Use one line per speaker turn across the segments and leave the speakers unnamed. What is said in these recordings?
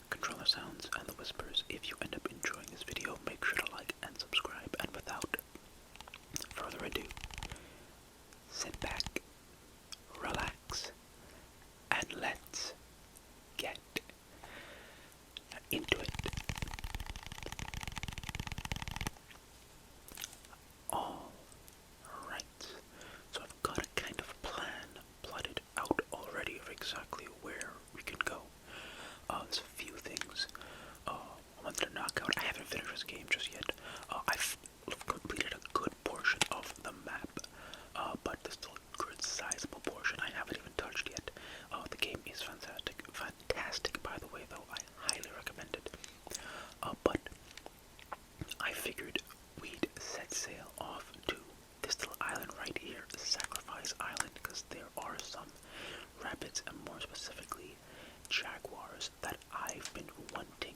controller sounds and the whispers. If you end up enjoying this video, make sure to like and subscribe. And without further ado, sit back, relax, and let's get into it. Alright, so I've got a kind of plan plotted out already of exactly where we can go. There's a few things I wanted to knock out. I haven't finished this game just yet. I've completed a good portion of the map, but there's still a good sizable portion I haven't even touched yet. The game is fantastic by the way though, I highly recommend it. But I figured we'd set sail off to this little island right here, Sacrifice Island, because there are some rabbits, and more specifically jaguars, that I've been wanting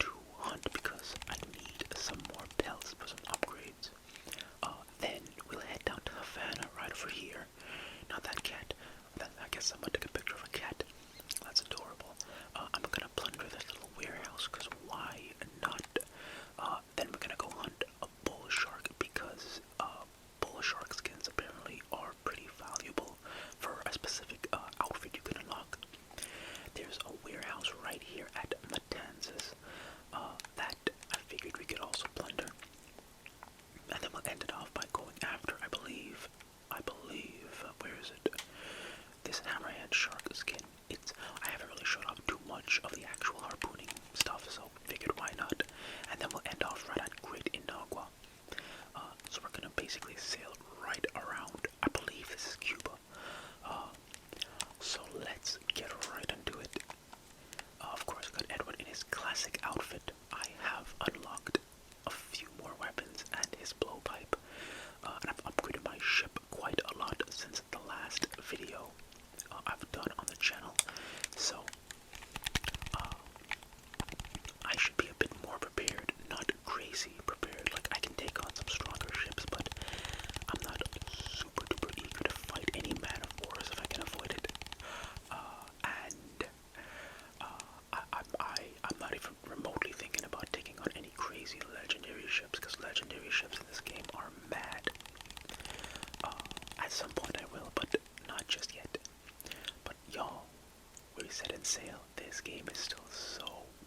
to hunt because I need some more pelts for some upgrades. Then we'll head down to Havana right over here. Not that cat. I guess someone took a picture of a cat. That's adorable. I'm gonna plunder this little warehouse because why not? Then we're gonna go hunt a bull shark because bull shark skins apparently are pretty valuable for a specific outfit you can unlock. There's a warehouse right here at Matanzas that I figured we could also plunder. And then we'll end it off by going after, I believe, where is it? This hammerhead shark skin. I haven't really showed off too much of the actual harpooning stuff, so figured why not. And then we'll end off right at Great Inagua. So we're gonna basically sail right around. I believe this is Cuba. So let's get right into it. Of course, got Edward in his classic outfit. I have unlocked a few more weapons and his blowpipe. And I've upgraded my ship quite a lot since the last video I've done on the channel. So I should be a bit more prepared, not crazy prepared. Like I can take on some stronger ships, but I'm not super duper eager to fight any man of wars if I can avoid it. I'm not even remotely thinking about taking on any crazy legendary ships, because legendary ships in this game are mad. At some point I will, but not just yet. But y'all, we set and sail. This game is still so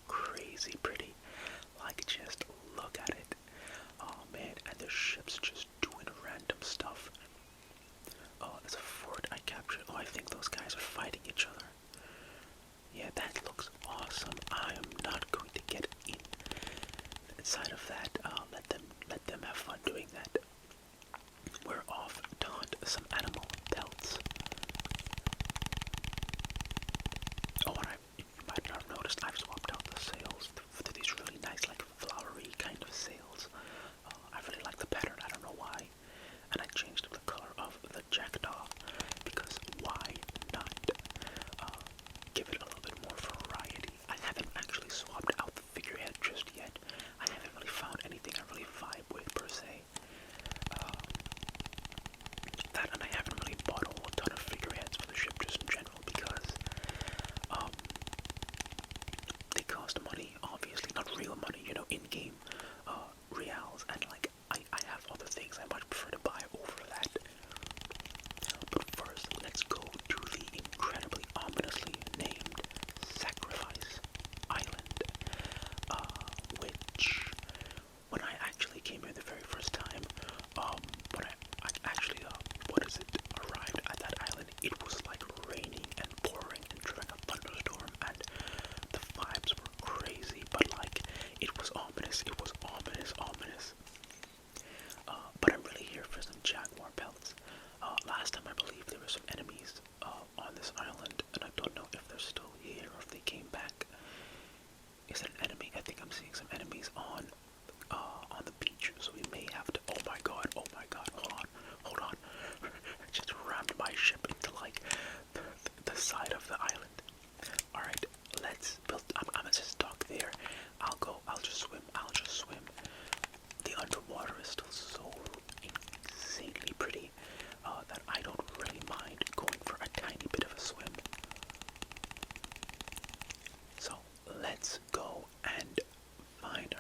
crazy pretty. Like, just look at it. Oh man, and the ship's just doing random stuff. Oh, there's a fort I captured. Oh, I think those guys are fighting each other. Yeah, that looks awesome. I am not going to get inside of that. Let them have fun doing that. We're off to hunt some animal pelts. Oh, and you might not have noticed, I've swapped out the sails for these really nice, like, flowery kind of sails. I really like the pattern, I don't know why. And I changed the color of the jackdaw, because why not? Give it a little bit more variety. I haven't actually swapped out the figurehead just yet. I haven't really found anything I really vibe with, per se. That, and I haven't really bought a whole ton of figureheads for the ship just in general, because they cost money, obviously, not real money, you know, in-game reals, and like, I have other things I much prefer to buy over that. But first, let's go to the incredibly ominously named Sacrifice Island, which, when I actually came here the very first time, when I actually, arrived at that island, it was like raining and pouring and during a thunderstorm, and the vibes were crazy, but like, it was ominous, it was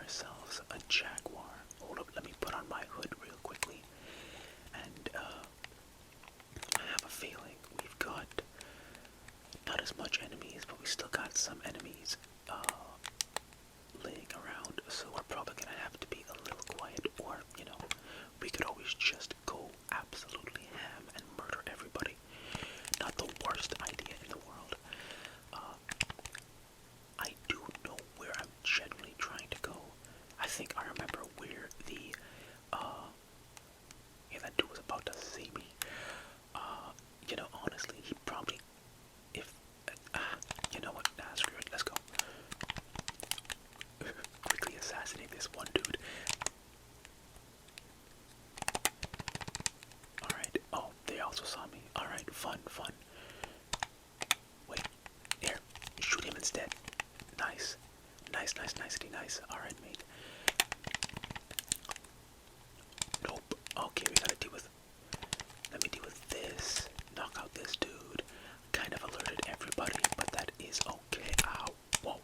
ourselves a jaguar. Hold up, let me put on my hood real quickly. And I have a feeling we've got not as much enemies, but we still got some enemies laying around. So we're probably gonna have to be a little quiet, or we could always just go absolutely ham and murder everybody. Not the worst idea in the world. I do know where I'm generally trying to go. I think I remember where the, yeah, that dude was about to see me. Honestly, he probably, if, you know what, nah, screw it, let's go. Quickly assassinate this one dude. Alright, oh, they also saw me. Alright, fun. Wait, here, shoot him instead. Nice. Nice. Alright, mate. Nope. Okay, we gotta deal with... Let me deal with this. Knock out this dude. Kind of alerted everybody, but that is okay. Ow. Whoa.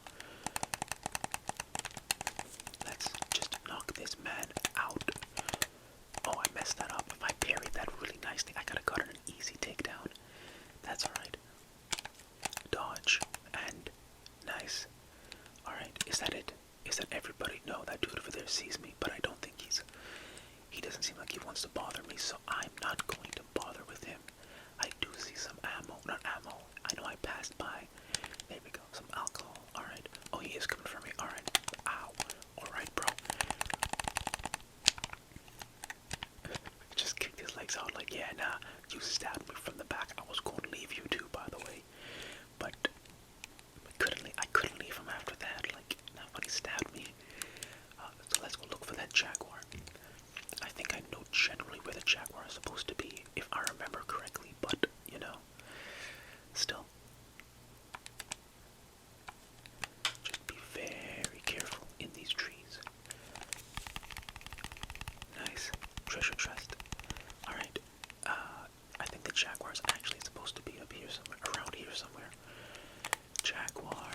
Let's just knock this man out. Oh, I messed that up. If I parried that really nicely, I could have gotten an easy takedown. That's alright. Dodge. And nice. Alright, is that it? Is that everybody? No, that dude over there sees me, but I don't think he doesn't seem like he wants to bother me, so I'm not going to bother with him. I do see some ammo, not ammo. I know I passed by. There we go, some alcohol. Alright. Oh, he is coming for me. Alright. Ow. Alright, bro. Just kicked his legs out like, yeah, nah, you stabbed me from the back. I was going to leave you too, by the way. But I couldn't leave him after that. Like, not when he stabbed me. So let's go look for that jaguar. I think I know generally where the jaguar is supposed to be, if I remember correctly, but, still. Just be very careful in these trees. Nice. Treasure chest. Alright. I think the jaguar is actually supposed to be up here somewhere, around here somewhere. Jaguar.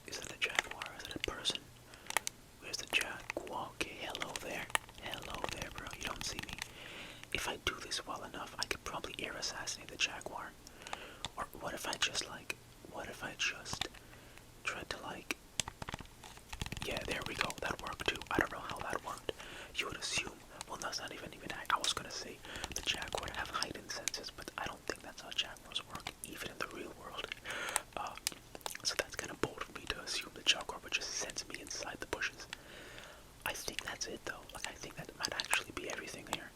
Is that a jaguar? Is that a person? Where's the jaguar? Okay, hello there, bro. You don't see me. If I do this well enough, I could probably air assassinate the jaguar. Or what if I just tried to yeah, there we go. That worked too. I don't know how that worked. You would assume, well, that's not even I was gonna say the jaguar have heightened senses, but I don't think that's how jaguars work, even in the real world. So that's kind of bold of me to assume the jaguar would just sense me inside the bushes. I think that's it though. Like, I think that might actually be everything here.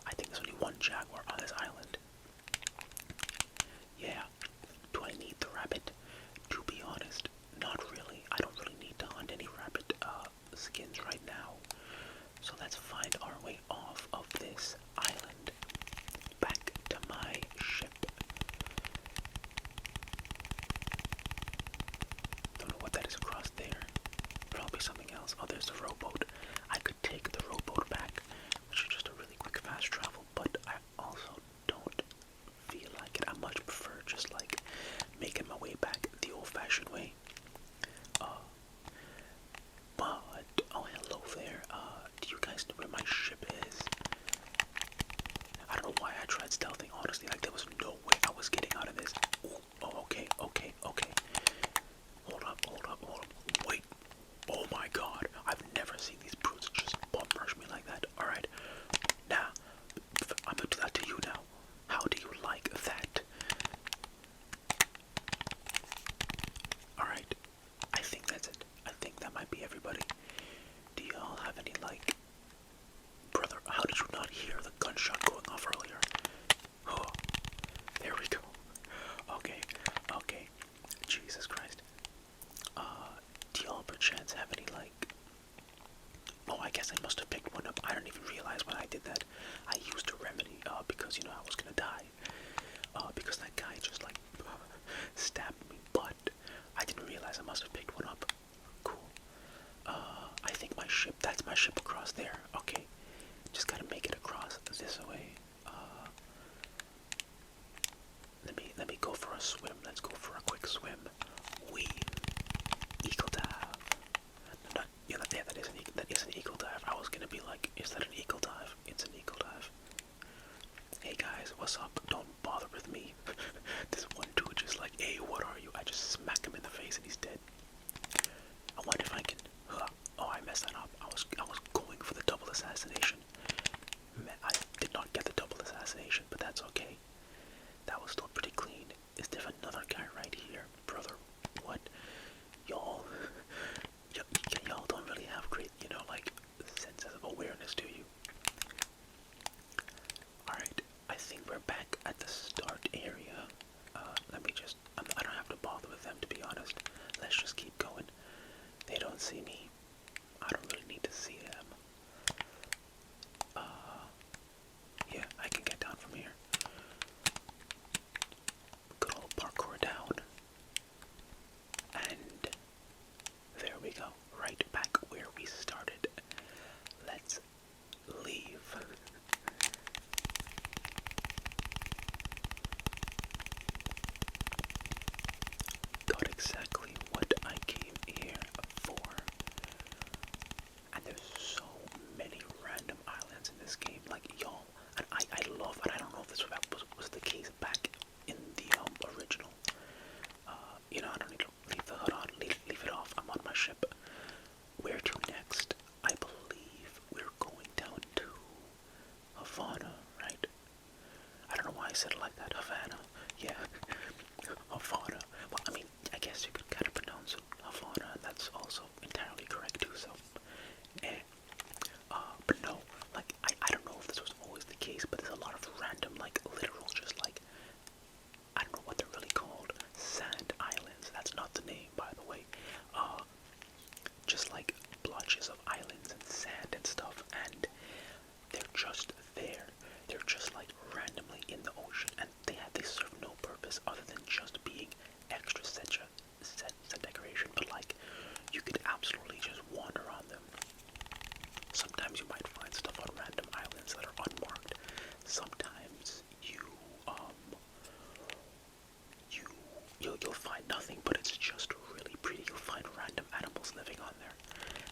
I think there's only one jaguar on this island. Yeah. Do I need the rabbit? To be honest, not really. I don't really need to hunt any rabbit skins right now. So let's find our way off of this island. Back to my ship. Don't know what that is across there. Probably something else. Oh, there's the rowboat. I could take the rowboat back, which is just a really quick fast travel, but I also don't feel like it. I much prefer just like making my way back the old-fashioned way. But oh, hello there. Do you guys know where my ship is? I don't know why I tried stealthing, honestly. Like, there was no way I was getting out of this. Ooh, oh, okay. Hold up. Wait. Oh my god. I've never seen these brutes just bum rush me like that. Alright. Now, I'm gonna do that to you now. How do you like that? Alright. I think that's it. I think that might be everybody. Do y'all have any, like... Brother, how did you not hear the gunshot going off earlier? Oh, there we go. Okay. Jesus Christ. Do y'all perchance have any, like... Oh, I guess I must have picked one up. I don't even realize when I did that. I used a remedy, because, I was gonna die. Because that guy just, like, stabbed me, but I didn't realize I must have picked one up. Cool. I think my ship, that's my ship across there. Okay. Just gotta make it across this way. Let me go for a swim. Let's go for a quick swim. Eagle dive. No, don't see me. I don't really need to see them. Yeah, I can get down from here. Good old parkour down. And there we go. Right back where we started. Let's leave. Got exactly what I came here for. And there's so many random islands in this game, like y'all. And I love, and I don't know if this was the case back in the original. You know, I don't need to leave the hood on, leave it off. I'm on my ship. Where to next? I believe we're going down to Havana, right? I don't know why I said it like that. Havana. Yeah. Havana. Well, I mean, I guess you could kind of pronounce it Havana, and that's also entirely correct too, so. But no, like, I don't know if this was always the case, but there's a lot of random, like, literal, just like, I don't know what they're really called, sand islands. That's not the name, by the way. Just like blotches of islands and sand and stuff, and they're just there. They're just like randomly in the ocean, and they serve no purpose other than just being extra set decoration. But like, you could absolutely just wander on them. Sometimes you might find stuff on random islands that are unmarked. Sometimes you'll find nothing, but it's just really pretty. You'll find random animals living on there.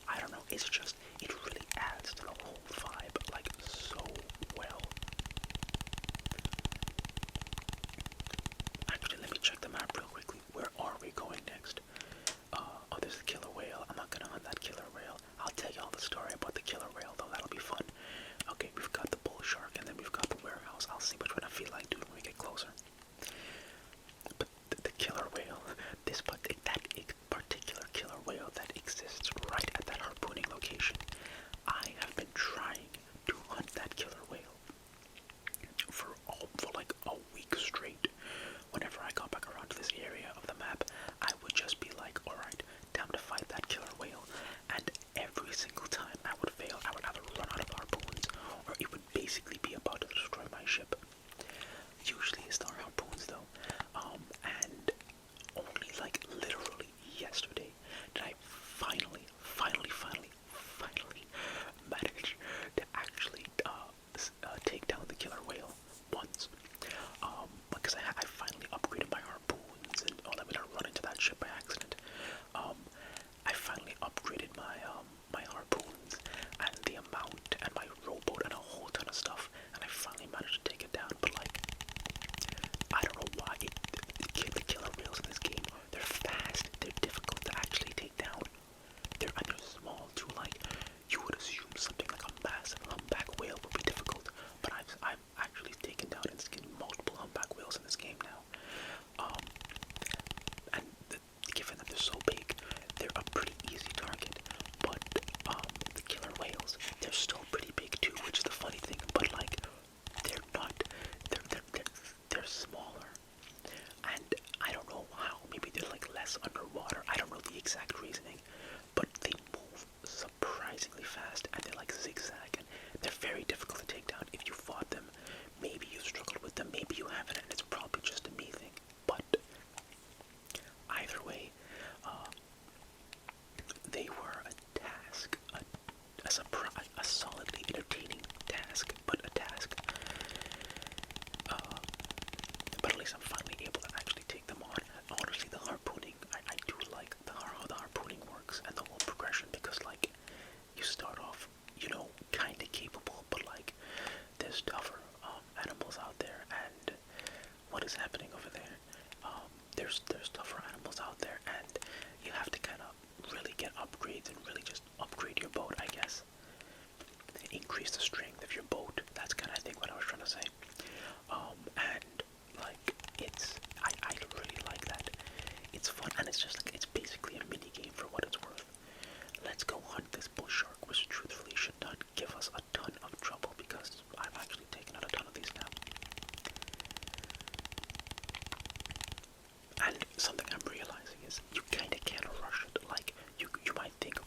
I don't know, it's just, it really adds to the whole vibe, like, so well. Actually, let me check the map real quickly. Where are we going next? Oh, there's the killer whale. I'm not gonna hunt that killer whale. I'll tell y'all the story about the killer whale, though. That'll be fun. Okay, we've got the bull shark, and then we've got the warehouse. I'll see which one I feel like doing when we get closer. But the killer whale, that particular killer whale that exists right at that harpooning location, I have been trying to hunt that killer whale for like a week straight. Whenever I got back around to this area of the map, I would just be like, alright, time to fight that killer whale. And every single time I would fail. I would either run out of harpoons, or it would basically be about to destroy my ship. Usually it's our harpoons though. And only like literally yesterday did I finally manage to actually take down the killer whale once. Because I finally upgraded my harpoons, and let me not run into that ship by accident. I finally upgraded my harpoons and the amount and my rowboat and a whole ton of stuff, and I finally managed to take it down. But like, I don't know why the killer whales in this game, they're fast, they're difficult to actually take down. They're small too. Like, you would assume something like a massive humpback whale would be difficult, but I've actually taken down and skinned multiple humpback whales in this game now. And given that they're so big, they're a pretty easy target. But the killer whales, they're still pretty big too, which is the funny thing. But like, they're not. They're smaller, and I don't know how. Maybe they're like less underwater. I don't know the exact reasoning, but they move surprisingly fast, and they're like zigzag, and they're very difficult to take down. If you fought them, maybe you struggled with them, maybe you haven't, and it's probably just a me thing. But either way, they were a task, a solidly entertaining task, but a task. But at least I'm finally able to actually take them on. Honestly, the harpooning, I do like how the harpooning works and the whole progression, because like, you start off, you know, kinda capable, but like, there's tougher animals out there, and what is happening over there? There's tougher animals out there, and you have to kind of really get upgrades and really just upgrade your boat, I guess. Increase the strength of your boat. That's kind of, I think, what I was trying to say. And like, I really like that. It's fun, and it's just like, it's basically a mini game for what it's worth. Let's go hunt this bull shark, which truthfully should not give us a ton of trouble, because I've actually taken out a ton of these now. And something I'm realizing is, you kinda can't rush it. Like, you might think,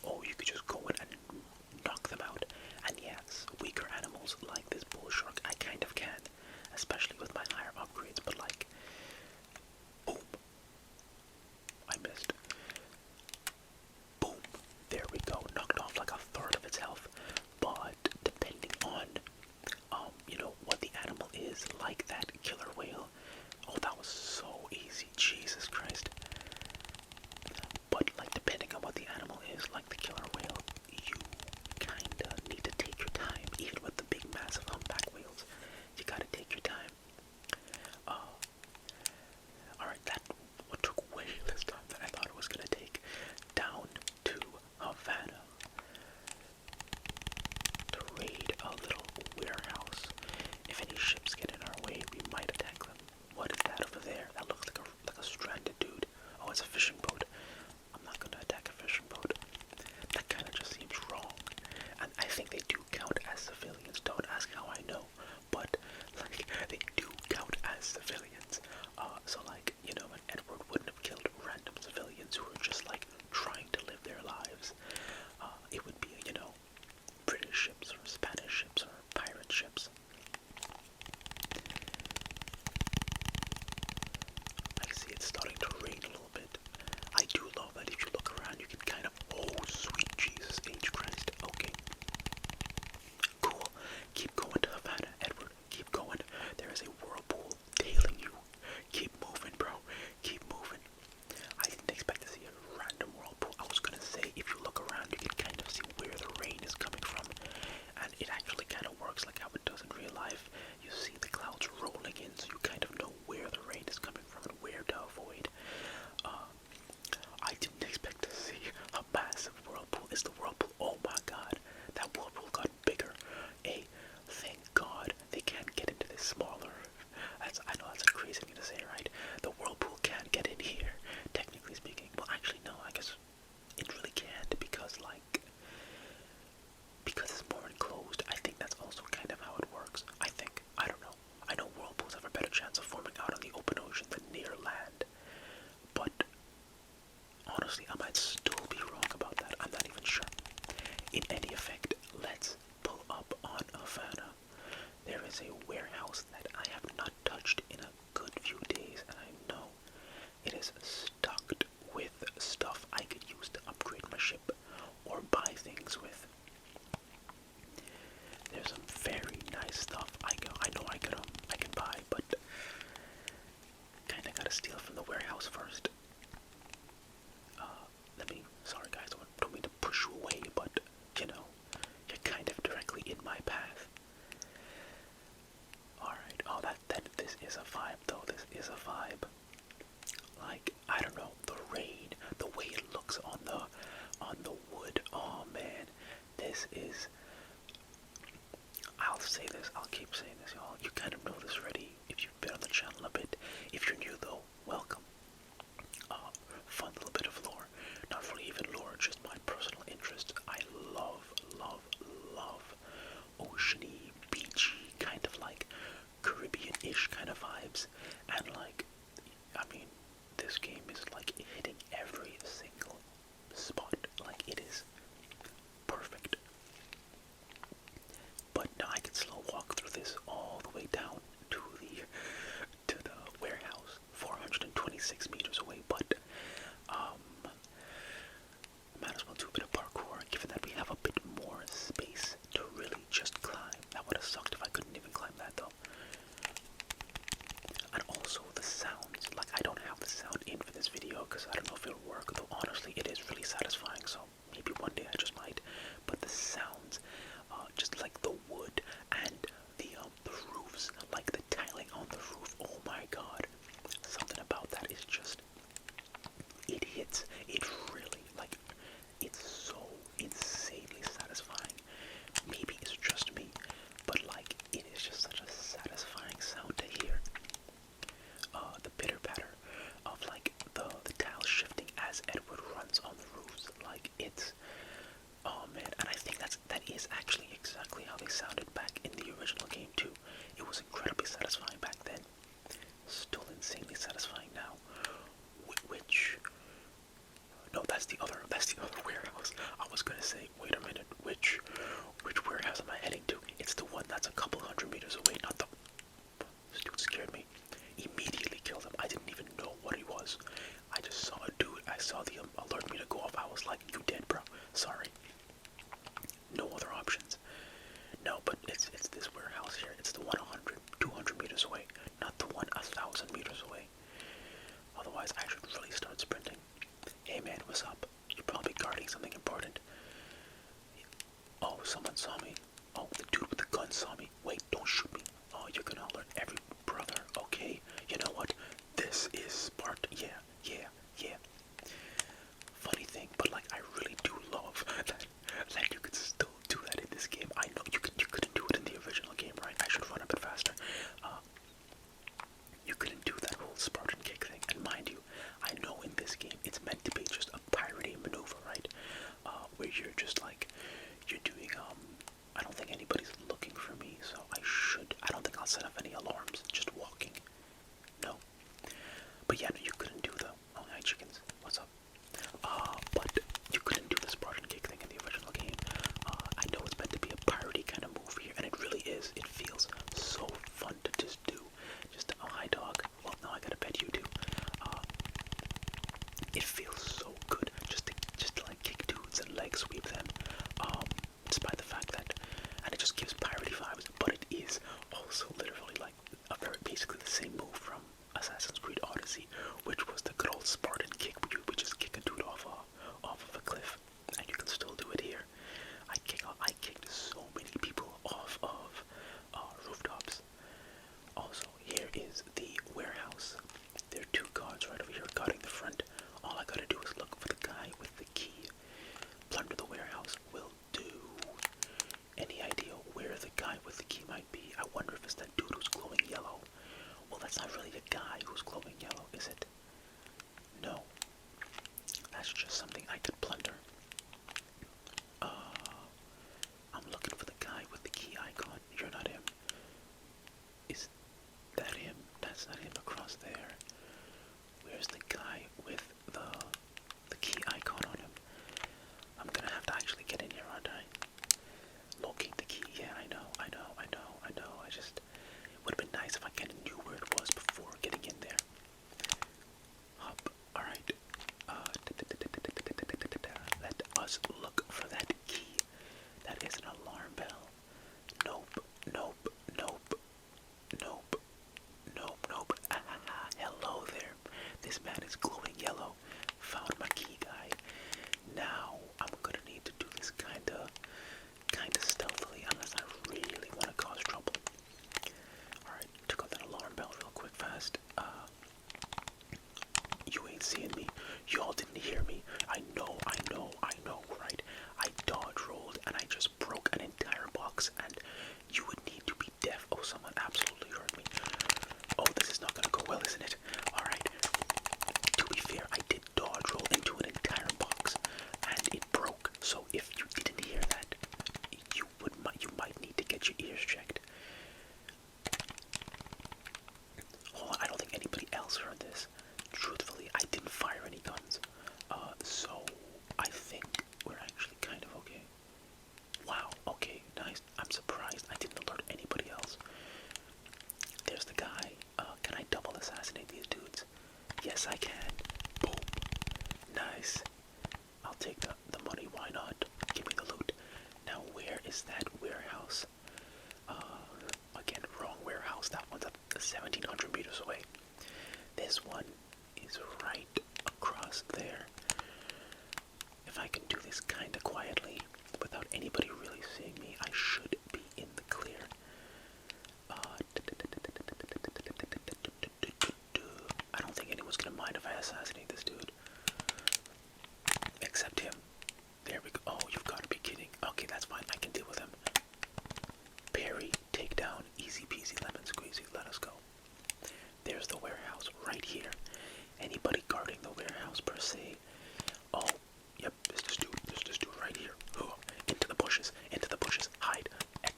honestly, I might still be wrong about that. I'm not even sure. In any effect, let's pull up on Havana. There is a warehouse that I have not touched in a good few days, and I know it is stocked with stuff I could use to upgrade my ship or buy things with. There's some very nice stuff I know I can buy, but kinda gotta steal from the warehouse first. Sorry guys, don't mean to push you away, but you know, you're kind of directly in my path. Alright, oh this is a vibe though, this is a vibe. Like, I don't know, the rain, the way it looks on the wood, oh man, this is, I'll say this, I'll keep saying this, y'all, you kind of know this already if you've been on the channel a bit. If you're new though, welcome. Fun little bit of lore, not really even lore, just my personal interest. I love oceany, beachy, kind of like Caribbean-ish kind of vibes, and like, I mean, this game is like hitting every single spot, like it is perfect. But now I can slow walk through this all the way down to the warehouse, 426 meters away, but might as well do a bit of parkour, given that we have a bit more space to really just climb. That would have sucked if I couldn't even climb that though. And also the sounds, like I don't have the sound in for this video because I don't know if it'll work, though honestly it is really satisfying, so maybe one day I just might. But the sounds, just like the wood and the roofs, like the tiling on the roof, oh my god. Something about that is just, it hits, it really, like, it's so insanely satisfying. Maybe it's just me, but like, it is just such a satisfying sound to hear. The pitter patter of like the tiles shifting as Edward runs on the roofs, like it's, oh man, and I think that is actually exactly how they sounded back in the original game too. It was incredibly satisfying back then, still insanely satisfying now. Which, no, that's the other warehouse. I was gonna say, wait a minute, which warehouse am I heading to? It's the one that's a couple hundred meters away, not the, this dude scared me. Immediately killed him. I didn't even know what he was. I just saw a dude. I saw the alert me to go off. I was like, you dead, bro. Sorry. No other options. No, but it's this warehouse here. It's the one 200 meters away, not the one 1,000 meters away. Otherwise, I should really start sprinting. Hey man, what's up? You're probably guarding something important. Oh, someone saw me. Oh, the dude with the gun saw me. Wait, don't shoot me. Oh, you're gonna alert every brother. Okay, you know what? This is Spartan. Yeah. Funny thing, but like, I really do love that you could still do that in this game. I know you couldn't do it in the original game, right? I should run a bit faster. You couldn't do that whole Spartan kick thing, and mind you, I know in this game it's meant to be just a piratey maneuver, right? Where you're just like, you're doing, I don't think anybody's looking for me, so I don't think I'll set off any alarms, just walking. No. But yeah, no, you couldn't do the, oh, hi chickens, what's up? But you couldn't do the Spartan kick thing in the original game. I know it's meant to be a piratey kind of move here, and it really is. It feels so fun to just do. Just, oh, hi dog. Well, no, I gotta pet you too. It feels so good just to like kick dudes and leg sweep them. Despite the fact that, and it just gives piratey vibes, but it is also literally like a very basically the same move from Assassin's Creed Odyssey, which was the good old Spartan kick, where you would just kick a dude off of a cliff, and you can still do it here. I kicked so many people off of rooftops. Also, here is the warehouse. There are two guards right over here guarding the front. All I gotta do quietly without anybody really seeing me. I should be in the clear. I don't think anyone's gonna mind if I assassinate this dude. Except him. There we go. Oh, you've got to be kidding. Okay, that's fine. I can deal with him. Parry, takedown, easy peasy lemon squeezy. Let us go. There's the warehouse right here. Anybody guarding the warehouse per se? Oh, yep, there's this dude right here. Into the bushes, hide. I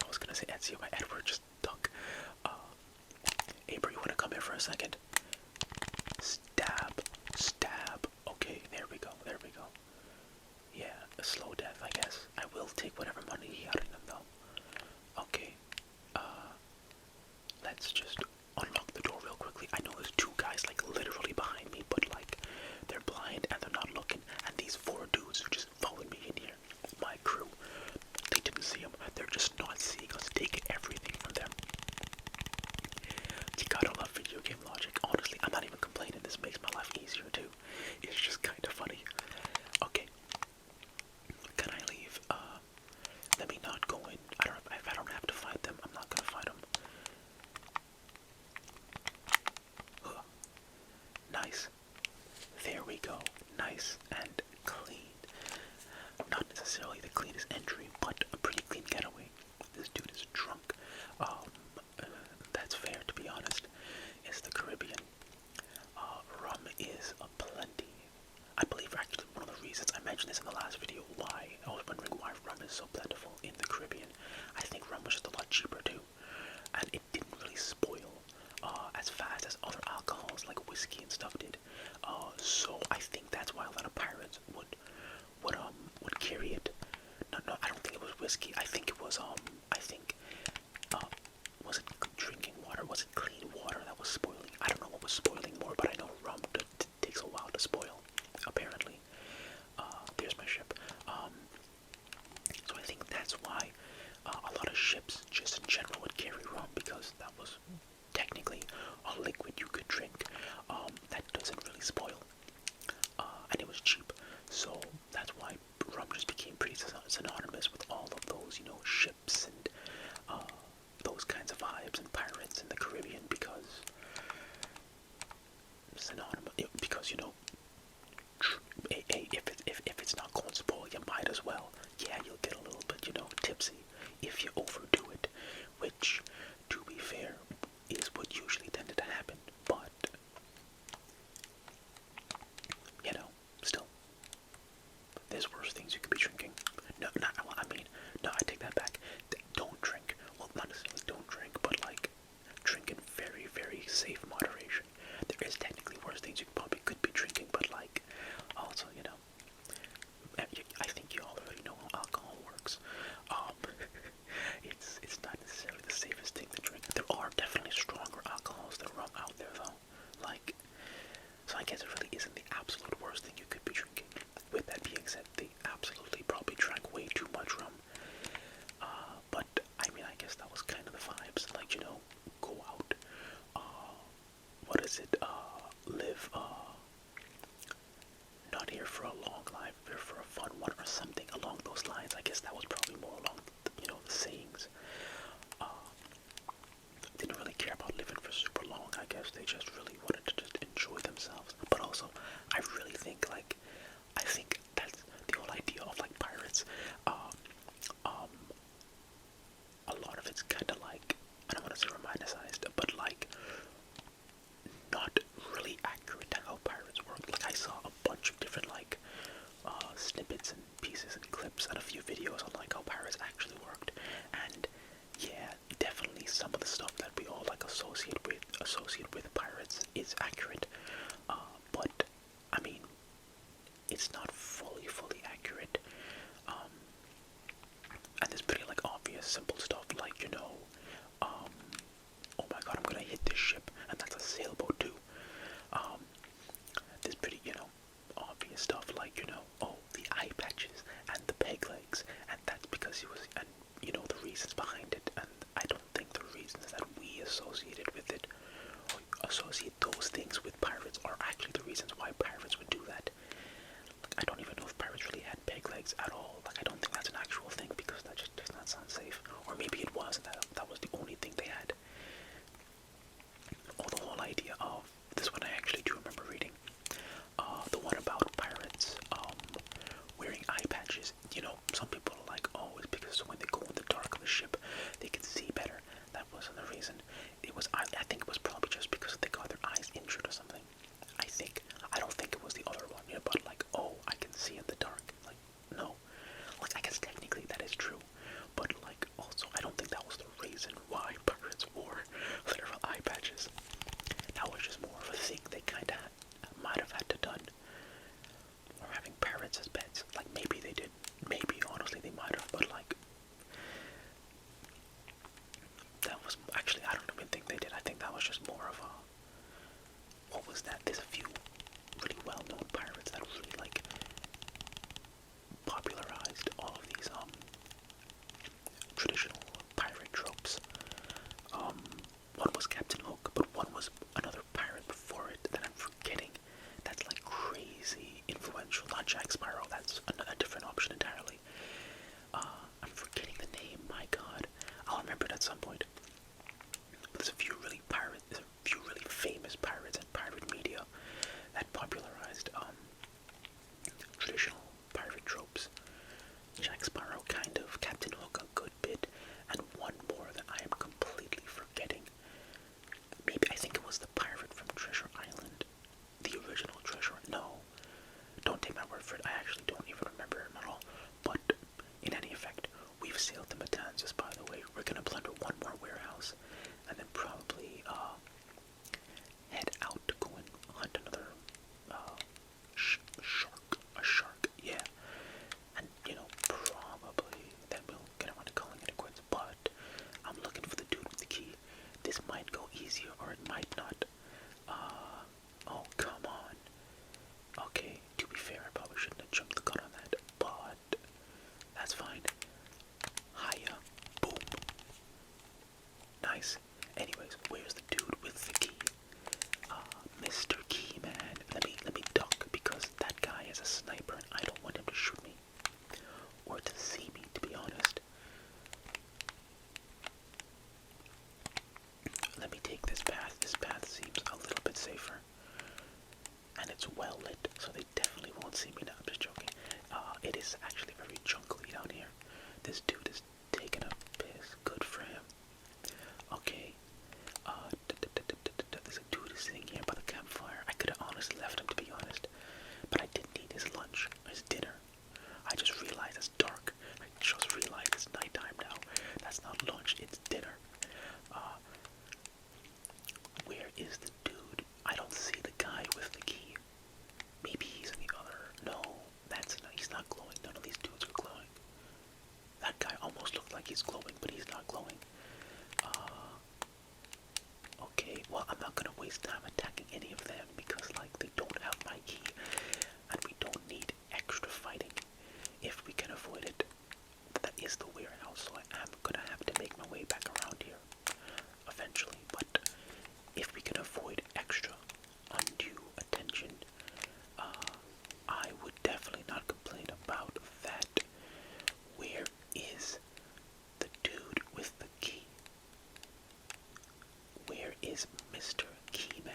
was gonna say Ezio, my Edward just duck. Abra, you wanna come here for a second? Stab. Okay, there we go. Yeah, a slow death, I guess. I will take whatever money he had in them, though. Okay, let's just unlock the door real quickly. I know there's two guys, like, literally behind me, but, like, they're blind and they're not looking. And these four dudes who just followed me in here, my crew, they didn't see them. They're just not seeing us take everything from them. You gotta love video game logic. Honestly, I'm not even complaining. This makes my life easier, too. It's just kind of funny. Okay. Can I leave? Let me not go in. If I don't have to fight them, I'm not gonna fight them. Nice. There we go. Nice and clean. Not necessarily the cleanest entry, but a pretty clean getaway. This dude is drunk. That's fair, to be honest. It's the Caribbean. Rum is aplenty. I believe actually one of the reasons I mentioned this in the last video, why I was wondering why rum is so plentiful in the Caribbean. I think rum was just a lot cheaper too, and it didn't really spoil as fast as other alcohols like whiskey and stuff did. So I think that's why a lot of pirates would carry it. No, I don't think it was whiskey. I think it was was it drinking water? Was it clean water that was spoiling? I don't know what was spoiling more, but I know rum takes a while to spoil, apparently. There's my ship. So I think that's why a lot of ships just in general would carry rum, because that was technically a liquid you could drink that doesn't really spoil. And it was cheap. So that's why rum just became pretty synonymous with all of those, ships and those kinds of vibes and pirates in the Caribbean, because if it's not going to spoil, you might as well. Yeah, you'll get a little bit, tipsy if you overdo it, which, to be fair, is what usually tended to happen. But still, there's worse things you could be drinking. No, I take that back. Don't drink. Well, not necessarily don't drink, but like, drink in very, very safe moderation. There is technically worse things you probably could be drinking, but like, also, I think you all already know how alcohol works. It's not necessarily the safest thing to drink. There are definitely stronger alcohols than rum out there, though. Like, so I guess it really isn't the absolute worst thing you could be drinking. With that being said, they absolutely probably drank way too much rum. But I mean, I guess that was kind of the vibes. Like, go out. Live. Not here for a long life, here for a fun one, or something along those lines. I guess that was probably more along, the sayings. Didn't really care about living for super long. I guess they just really wanted to just enjoy themselves. But also, I really think that's the whole idea of like pirates. A lot of it's kind of like, I don't want to say romanticized, but like not really accurate to how pirates work. Like, I saw a bunch of different like snippets and pieces and clips and a few videos on like how pirates actually worked, and yeah, definitely some of the stuff that we all like associate with pirates is accurate, but I mean, it's not fully accurate. And there's pretty like obvious simple stuff like, oh my god, I'm gonna hit this ship, and that's a sailboat too. There's pretty, obvious stuff like, oh, the eye patches and the peg legs, and that's because he was, and the reasons behind it. And I don't think the reasons that we associated with it, or associate those things with pirates, are actually the reasons why pirates would do that. Like, I don't even know if pirates really had peg legs at all. word for it. I actually don't even remember him at all. But in any effect, we've sailed to Matanzas, by the way. We're gonna plunder one more warehouse, and then probably head out to go and hunt another shark. A shark, yeah. And probably then we'll get around to calling it quits. But I'm looking for the dude with the key. This might go easier, or it might not. Oh, come on. Okay, to be fair, I probably shouldn't have jumped the gun on that, but that's fine. Hiya. Boom. Nice. Anyways, where's the dude with the key? Mr. Keyman. Let me duck, because that guy is a sniper and I don't want him to shoot me. Or to see me, to be honest. Let me take this path. This path seems a little bit safer. And it's well lit, so they definitely won't see me now. I'm just joking. It is actually very jungly down here. This dude is taking a piss. Good for him. Okay. There's a dude sitting here by the campfire. I could have honestly left him, to be honest. But I did need his lunch, his dinner. I just realized it's dark. I just realized it's nighttime now. That's not lunch, it's dinner. Where is the dude? I don't see the guy with the key. Maybe he's in the other. No, he's not glowing. None of these dudes are glowing. That guy almost looked like he's glowing, but he's not glowing. Okay, well, I'm not gonna waste time attacking any of them because, they don't have my key, and we don't need extra fighting if we can avoid it. That is the warehouse, so I am gonna have to make my way back around here eventually, but if we can avoid extra undue attention, I would definitely not complain about that. Where is the dude with the key? Where is Mr. Keyman?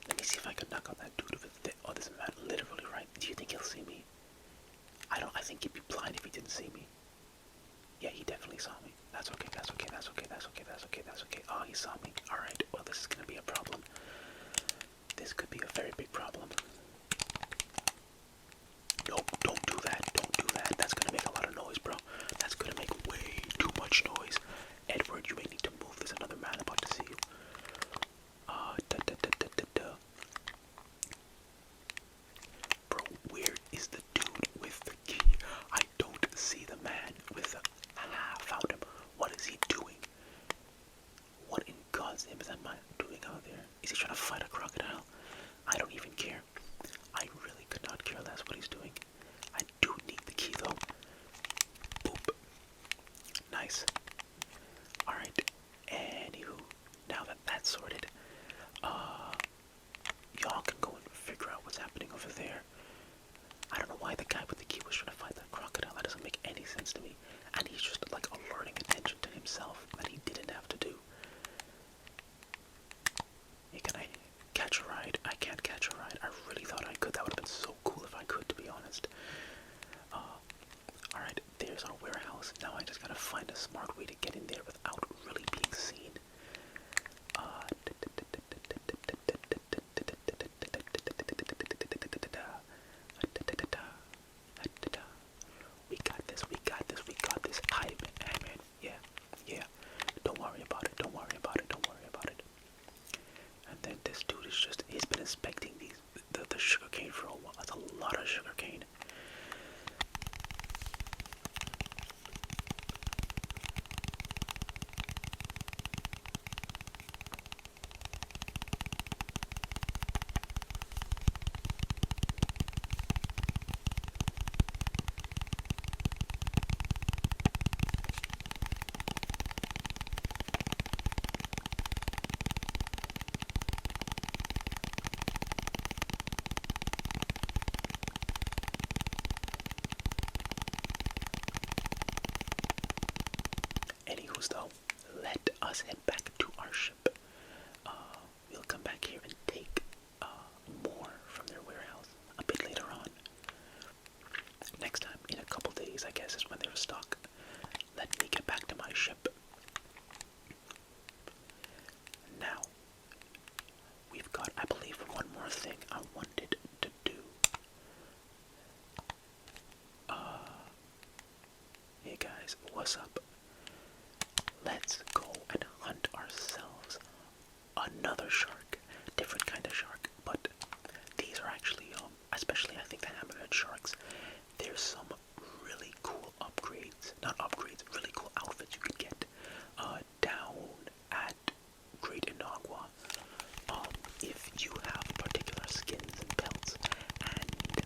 Let me see if I can knock out that dude over there. Oh, this man literally right. Do you think he'll see me? I think he'd be blind if he didn't see me. Yeah, he definitely saw me. That's okay, that's okay, that's okay, that's okay, that's okay, that's okay. Oh, he saw me. Alright, well, this is gonna be a problem. This could be a very big problem. Nope, don't do that, don't do that. That's gonna make a lot of noise, bro. That's gonna make way too much noise. Edward, you may need to move. There's another man about to see you. Bro, where is the dude with the key? I don't see the man with the... found him. What is he doing? What in God's name is that man doing out there? Is he trying to fight a crocodile? I don't even care. I really could not care less what he's doing. I do need the key though. Boop. Nice. Alright. Anywho, now that that's sorted, y'all can go and figure out what's happening over there. I don't know why the guy with the key was trying to fight that crocodile. That doesn't make any sense to me. And he's just alerting attention to himself that he didn't have to do. Hey, can I catch a ride? I can't catch a ride. I really thought I could. That would have been so cool if I could, to be honest. Alright, there's our warehouse. Now I just gotta find a smart way to get in there without really being seen. We got this, we got this, we got this. Hi, man. Yeah. Don't worry about it, don't worry about it, don't worry about it. And then this dude is he's been inspecting the sugarcane for a while. That's a lot of sugarcane. Though, let us head back to our ship. We'll come back here and take more from their warehouse a bit later on. Next time, in a couple days, I guess, is when they're stock. Let me get back to my ship. Now, more thing I wanted to do. Hey guys, what's up? Let's go and hunt ourselves another shark. Different kind of shark, but these are actually, especially I think the hammerhead sharks, there's some really cool upgrades, not upgrades, really cool outfits you could get down at Great Inagua. If you have particular skins and pelts, and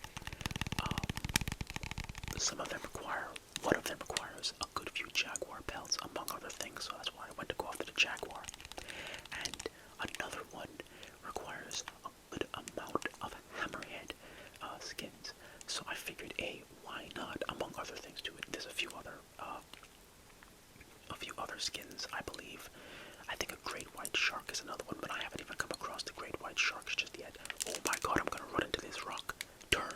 some of them require, one of them requires a good few jaguar pelts, among other things, so that's why I went to go after the jaguar. And another one requires a good amount of hammerhead skins, so I figured, why not, among other things too. There's a few other skins, I believe. I think a great white shark is another one, but I haven't even come across the great white sharks just yet. Oh my god, I'm gonna run into this rock. Turn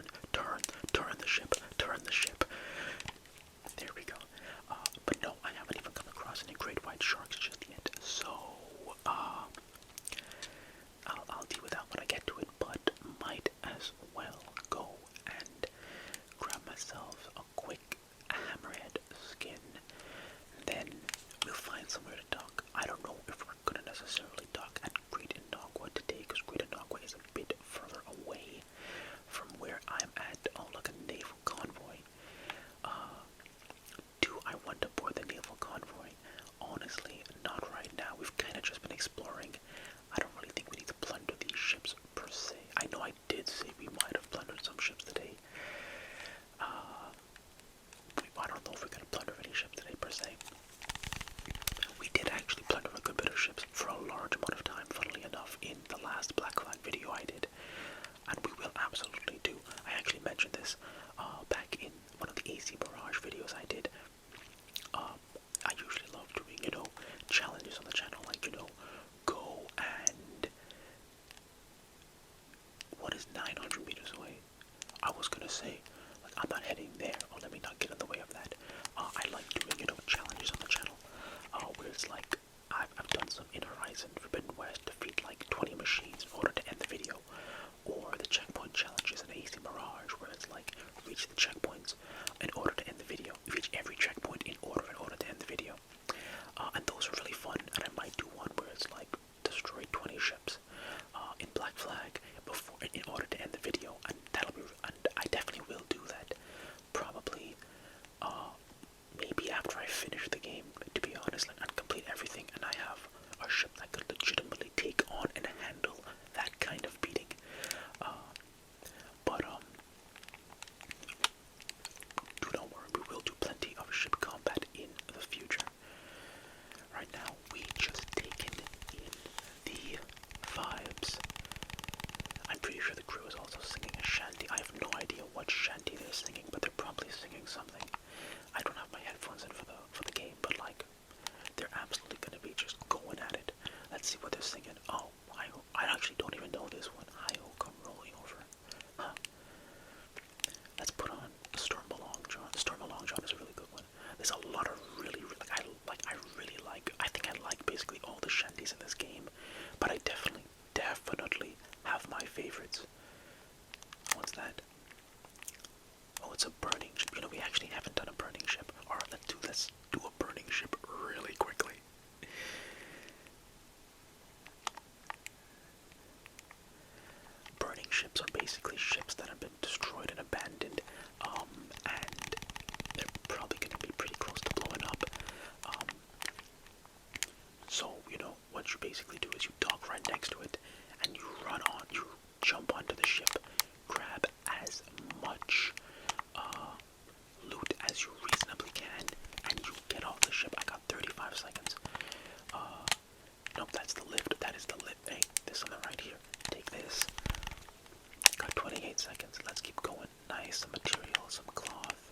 the ship, turn the ship. There we go. But no, I haven't even come across any great white sharks just yet, so I'll deal with that when I get to it, but might as well go and grab myself a quick hammerhead skin. Then we'll find somewhere to dock. I don't know if we're gonna necessarily dock at Great Inagua today, because Great Inagua is a bit further away from where I'm at. Oh, look, a naval convoy. Do I want to board the naval convoy? Honestly, not right now. We've kind of just been exploring. I don't really think we need to plunder these ships per se. I know I did say we might have plundered some ships today. I don't know if we're going to plunder any ships today per se. We did actually plunder a good bit of ships for a large amount of time, funnily enough, in the last Black Flag video I did. And we will absolutely do. I actually mentioned this back in one of the AC Mirage videos I did. I usually love doing, challenges on the channel, like, go and... What is 900 meters away? I was gonna say, like, I'm not heading there. Oh, let me not get in the way of that. I like doing, challenges on the channel, where it's like, I've done some in Horizon Forbidden West, defeat like 20 machines in order to end the video, or the checkpoint challenges in AC Mirage, where it's like, reach the checkpoints in order to end the video, reach every checkpoint in order to end the video, and those are really fun. And I might do one where it's like, destroy 20 ships in Black Flag in order to end the video, and and I definitely will do that, probably, maybe after I finish the game, to be honest, like, and complete everything, and I have a ship that could legitimately take on and handle that kind of beating. But don't worry, we will do plenty of ship combat in the future. Right now, we just taken in the vibes. I'm pretty sure the crew is also singing a shanty. I have no idea what shanty they're singing, but they're probably singing something. I don't have my headphones in for the game, but like, they're absolutely gonna be just going at it. Let's see what they're singing. Oh, I actually don't even know this one. Hi-ho, come rolling over. Huh. Let's put on Storm Along John. Storm Along John is a really good one. There's a lot of really, I think I like basically all the shanties in this game, but I definitely have my favorites. What's that? Oh, it's a burning ship. We actually haven't done a burning ship. Alright, let's do a burning ship really quickly. Burning ships are basically ships that have been destroyed and abandoned, and they're probably going to be pretty close to blowing up. So, what you basically do is you dock right next to it, and you jump onto the ship, grab as much loot as you reasonably can, and you get off the ship. I got 35 seconds. Nope, that's the lift. That is the lift. Hey, there's something right here. Take this. Got 28 seconds. Let's keep going. Nice. Some material, some cloth.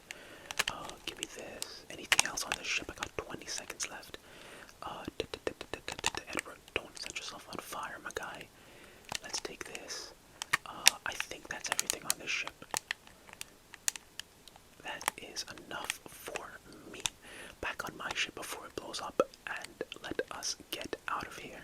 Give me this. Anything else on this ship? I got 20 seconds left. Edward, don't set yourself on fire, my guy. Let's take this. I think that's everything on this ship. That is enough for me. Back on my ship before it blows up, and let us get out of here.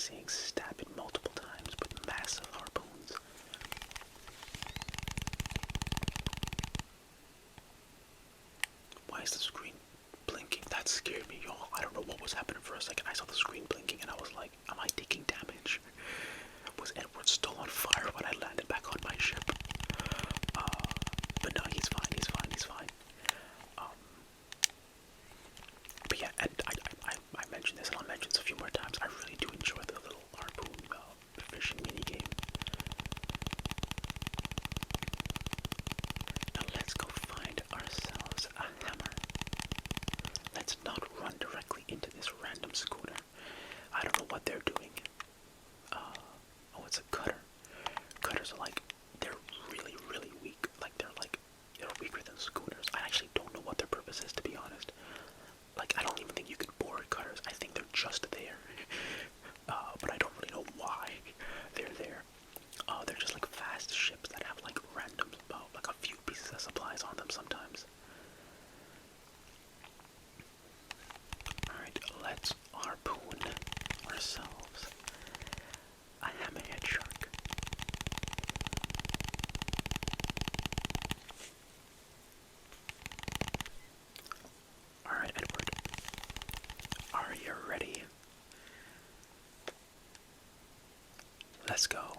saying stab it multiple times, but massive harpoons. Why is the screen blinking? That scared me, y'all. I don't know what was happening for a second. I saw the screen blinking and I was like, am I taking damage? Was Edward still on fire when I landed back on my ship? But no, he's fine, he's fine, he's fine. But yeah, and I mentioned this and I'll mention this a few more times. I really do enjoy the little harpoon fishing minigame. Now let's go find ourselves a hammer. Let's not run directly into this random schooner. I don't know what they're doing. Oh, it's a cutter. Cutters are like, they're really, really weak. They're weaker than schooners. I actually don't know what their purpose is, to be honest. Like, I don't even think you could board cutters. I think they're just there. But I don't really know why they're there. They're just like fast ships that have like random, like a few pieces of supplies on them sometimes. Alright, let's harpoon ourselves a hammerhead shark. Alright, Edward. Are you ready? Let's go.